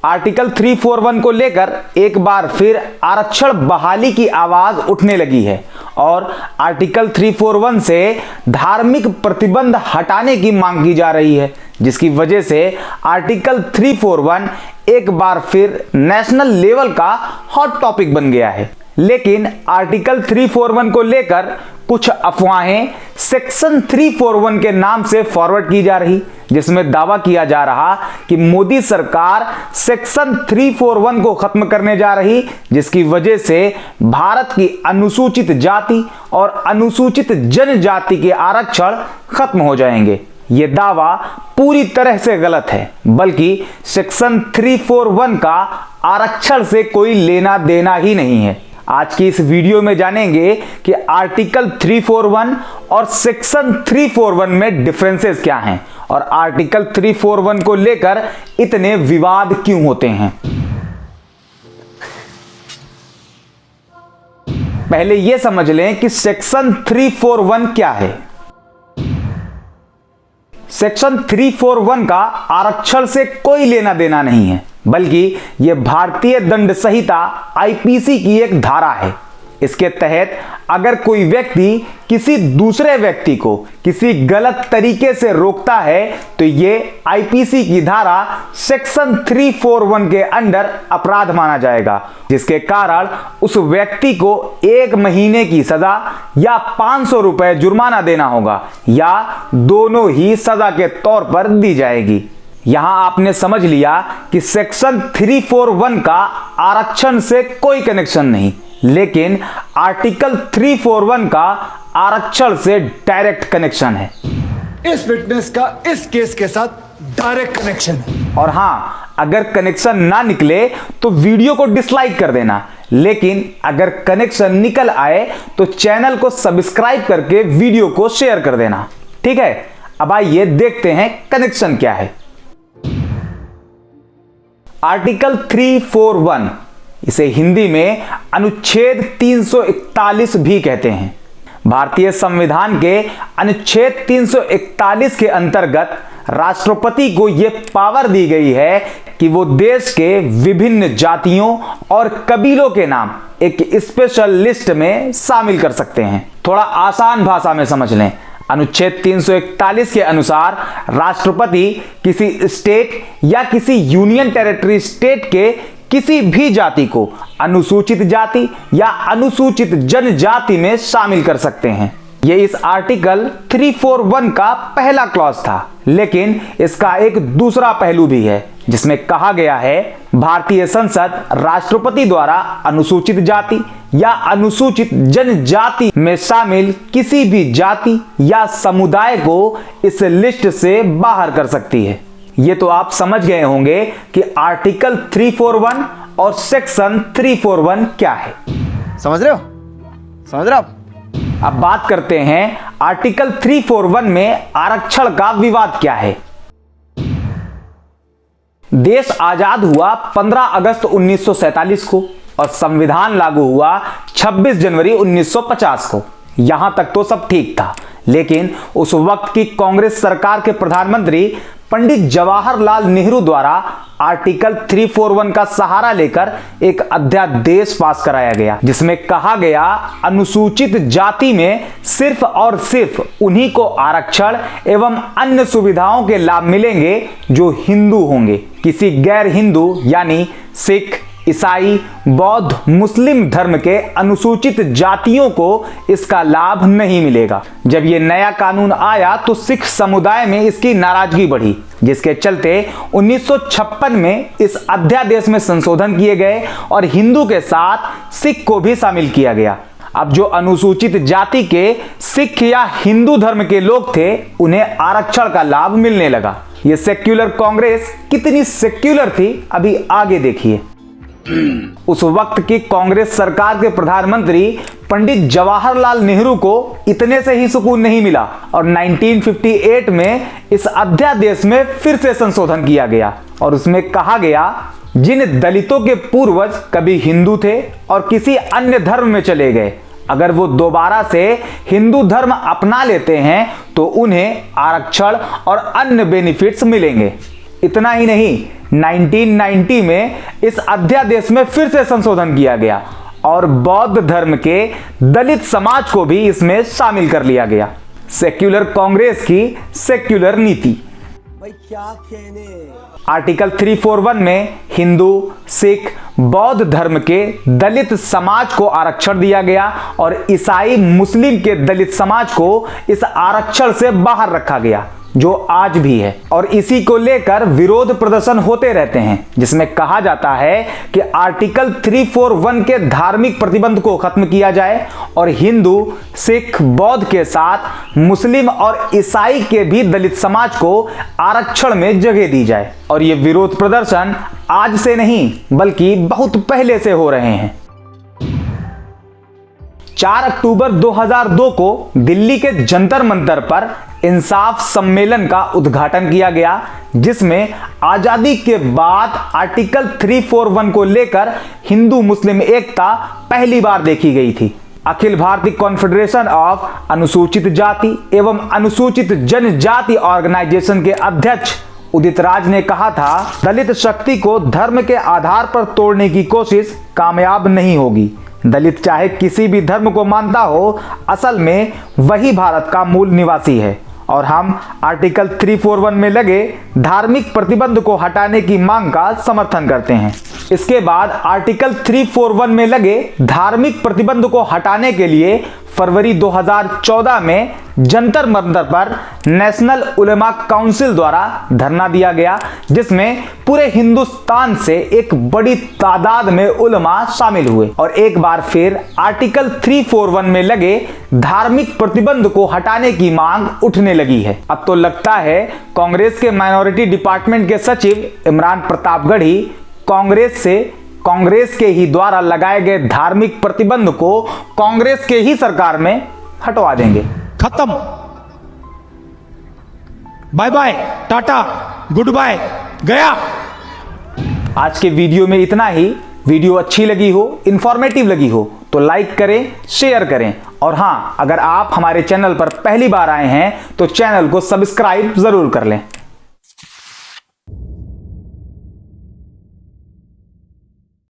Article 341 को लेकर एक बार फिर आरक्षण बहाली की आवाज उठने लगी है और आर्टिकल 341 से धार्मिक प्रतिबंध हटाने की मांग की जा रही है, जिसकी वजह से आर्टिकल 341 एक बार फिर नेशनल लेवल का हॉट टॉपिक बन गया है। लेकिन आर्टिकल 341 को लेकर कुछ अफवाहें सेक्शन 341 के नाम से फॉरवर्ड की जा रही, जिसमें दावा किया जा रहा कि मोदी सरकार सेक्शन 341 को खत्म करने जा रही, जिसकी वजह से भारत की अनुसूचित जाति और अनुसूचित जनजाति के आरक्षण खत्म हो जाएंगे। यह दावा पूरी तरह से गलत है, बल्कि सेक्शन 341 का आरक्षण से कोई लेना देना ही नहीं है। आज की इस वीडियो में जानेंगे कि आर्टिकल 341 और सेक्शन 341 में डिफरेंसेस क्या हैं और आर्टिकल 341 को लेकर इतने विवाद क्यों होते हैं। पहले यह समझ लें कि सेक्शन 341 क्या है। सेक्शन 341 का आरक्षण से कोई लेना देना नहीं है, बल्कि यह भारतीय दंड संहिता आईपीसी की एक धारा है। इसके तहत अगर कोई व्यक्ति किसी दूसरे व्यक्ति को किसी गलत तरीके से रोकता है तो यह आईपीसी की धारा सेक्शन 341 के अंडर अपराध माना जाएगा, जिसके कारण उस व्यक्ति को 1 महीने की सजा या 500 रुपए जुर्माना देना होगा या दोनों ही सजा के तौर पर दी जाएगी। यहां आपने समझ लिया कि सेक्शन 341 का आरक्षण से कोई कनेक्शन नहीं, लेकिन आर्टिकल 341 का आरक्षण से डायरेक्ट कनेक्शन है। इस विटनेस का इस केस के साथ डायरेक्ट कनेक्शन है। और हां, अगर कनेक्शन ना निकले तो वीडियो को डिसलाइक कर देना, लेकिन अगर कनेक्शन निकल आए तो चैनल को सब्सक्राइब करके वीडियो को शेयर कर देना। ठीक है, अब आइए देखते हैं कनेक्शन क्या है। आर्टिकल 341, इसे हिंदी में अनुच्छेद 341 भी कहते हैं। भारतीय संविधान के अनुच्छेद 341 के अंतर्गत राष्ट्रपति को यह पावर दी गई है कि वो देश के विभिन्न जातियों और कबीलों के नाम एक स्पेशल लिस्ट में शामिल कर सकते हैं। थोड़ा आसान भाषा में समझ लें, अनुच्छेद 341 के अनुसार राष्ट्रपति किसी स्टेट या किसी यूनियन टेरिटरी स्टेट के किसी भी जाति को अनुसूचित जाति या अनुसूचित जनजाति में शामिल कर सकते हैं। यह इस आर्टिकल 341 का पहला क्लॉज था, लेकिन इसका एक दूसरा पहलू भी है, जिसमें कहा गया है भारतीय संसद राष्ट्रपति द्वारा अनुसूचित जाति या अनुसूचित जनजाति में शामिल किसी भी जाति या समुदाय को इस लिस्ट से बाहर कर सकती है। ये तो आप समझ गए होंगे कि आर्टिकल 341 और सेक्शन 341 क्या है। समझ रहे हो? समझ रहे हो? अब बात करते हैं आर्टिकल 341 में आरक्षण का विवाद क्या है। देश आजाद हुआ 15 अगस्त 1947 को और संविधान लागू हुआ 26 जनवरी 1950 को। यहां तक तो सब ठीक था, लेकिन उस वक्त की कांग्रेस सरकार के प्रधानमंत्री पंडित जवाहरलाल नेहरू द्वारा आर्टिकल 341 का सहारा लेकर एक अध्यादेश पास कराया गया, जिसमें कहा गया अनुसूचित जाति में सिर्फ और सिर्फ उन्हीं को आरक्षण एवं अन्य सुविधाओं के लाभ मिलेंगे जो हिंदू होंगे। किसी गैर हिंदू यानी सिख, ईसाई, बौद्ध, मुस्लिम धर्म के अनुसूचित जातियों को इसका लाभ नहीं मिलेगा। जब यह नया कानून आया तो सिख समुदाय में इसकी नाराजगी बढ़ी, जिसके चलते 1956 में इस अध्यादेश में संशोधन किए गए और हिंदू के साथ सिख को भी शामिल किया गया। अब जो अनुसूचित जाति के सिख या हिंदू धर्म के लोग थे, उन्हें आरक्षण का लाभ मिलने लगा। यह सेक्युलर कांग्रेस कितनी सेक्युलर थी, अभी आगे देखिए। उस वक्त की कांग्रेस सरकार के प्रधानमंत्री पंडित जवाहरलाल नेहरू को इतने से ही सुकून नहीं मिला और 1958 में इस अध्यादेश में फिर से संशोधन किया गया और उसमें कहा गया जिन दलितों के पूर्वज कभी हिंदू थे और किसी अन्य धर्म में चले गए, अगर वो दोबारा से हिंदू धर्म अपना लेते हैं तो उन्हें आरक्षण और अन्य बेनिफिट्स मिलेंगे। इतना ही नहीं, 1990 में इस अध्यादेश में फिर से संशोधन किया गया और बौद्ध धर्म के दलित समाज को भी इसमें शामिल कर लिया गया। सेक्युलर कांग्रेस की सेक्युलर नीति। भाई क्या कहने। आर्टिकल 341 में हिंदू, सिख, बौद्ध धर्म के दलित समाज को आरक्षण दिया गया और ईसाई, मुस्लिम के दलित समाज को इस आरक्षण से बाहर रखा गया, जो आज भी है। और इसी को लेकर विरोध प्रदर्शन होते रहते हैं, जिसमें कहा जाता है कि आर्टिकल 341 के धार्मिक प्रतिबंध को खत्म किया जाए और हिंदू, सिख, बौद्ध के साथ मुस्लिम और ईसाई के भी दलित समाज को आरक्षण में जगह दी जाए। और ये विरोध प्रदर्शन आज से नहीं बल्कि बहुत पहले से हो रहे हैं। 4 अक्टूबर 2002 को दिल्ली के जंतर मंतर पर इंसाफ सम्मेलन का उद्घाटन किया गया, जिसमें आजादी के बाद आर्टिकल 341 को लेकर हिंदू मुस्लिम एकता पहली बार देखी गई थी। अखिल भारतीय कॉन्फेडरेशन ऑफ अनुसूचित जाति एवं अनुसूचित जनजाति ऑर्गेनाइजेशन के अध्यक्ष उदित राज ने कहा था, दलित शक्ति को धर्म के आधार पर तोड़ने की कोशिश कामयाब नहीं होगी। दलित चाहे किसी भी धर्म को मानता हो, असल में वही भारत का मूल निवासी है और हम आर्टिकल 341 में लगे धार्मिक प्रतिबंध को हटाने की मांग का समर्थन करते हैं। इसके बाद आर्टिकल 341 में लगे धार्मिक प्रतिबंध को हटाने के लिए फरवरी 2014 में जंतर मंतर पर नेशनल उलेमा काउंसिल द्वारा धरना दिया गया, जिसमें पूरे हिंदुस्तान से एक बड़ी तादाद में उलेमा शामिल हुए और एक बार फिर आर्टिकल 341 में लगे धार्मिक प्रतिबंध को हटाने की मांग उठने लगी है। अब तो लगता है कांग्रेस के माइनॉरिटी डिपार्टमेंट के सचिव इमरान प्रतापगढ़ी कांग्रेस के ही द्वारा लगाए गए धार्मिक प्रतिबंध को कांग्रेस के ही सरकार में हटवा देंगे। खत्म, bye bye, tata, good bye, गया। आज के वीडियो में इतना ही। वीडियो अच्छी लगी हो, इंफॉर्मेटिव लगी हो तो लाइक करें, शेयर करें और हाँ, अगर आप हमारे चैनल पर पहली बार आए हैं तो चैनल को सब्सक्राइब जरूर कर लें।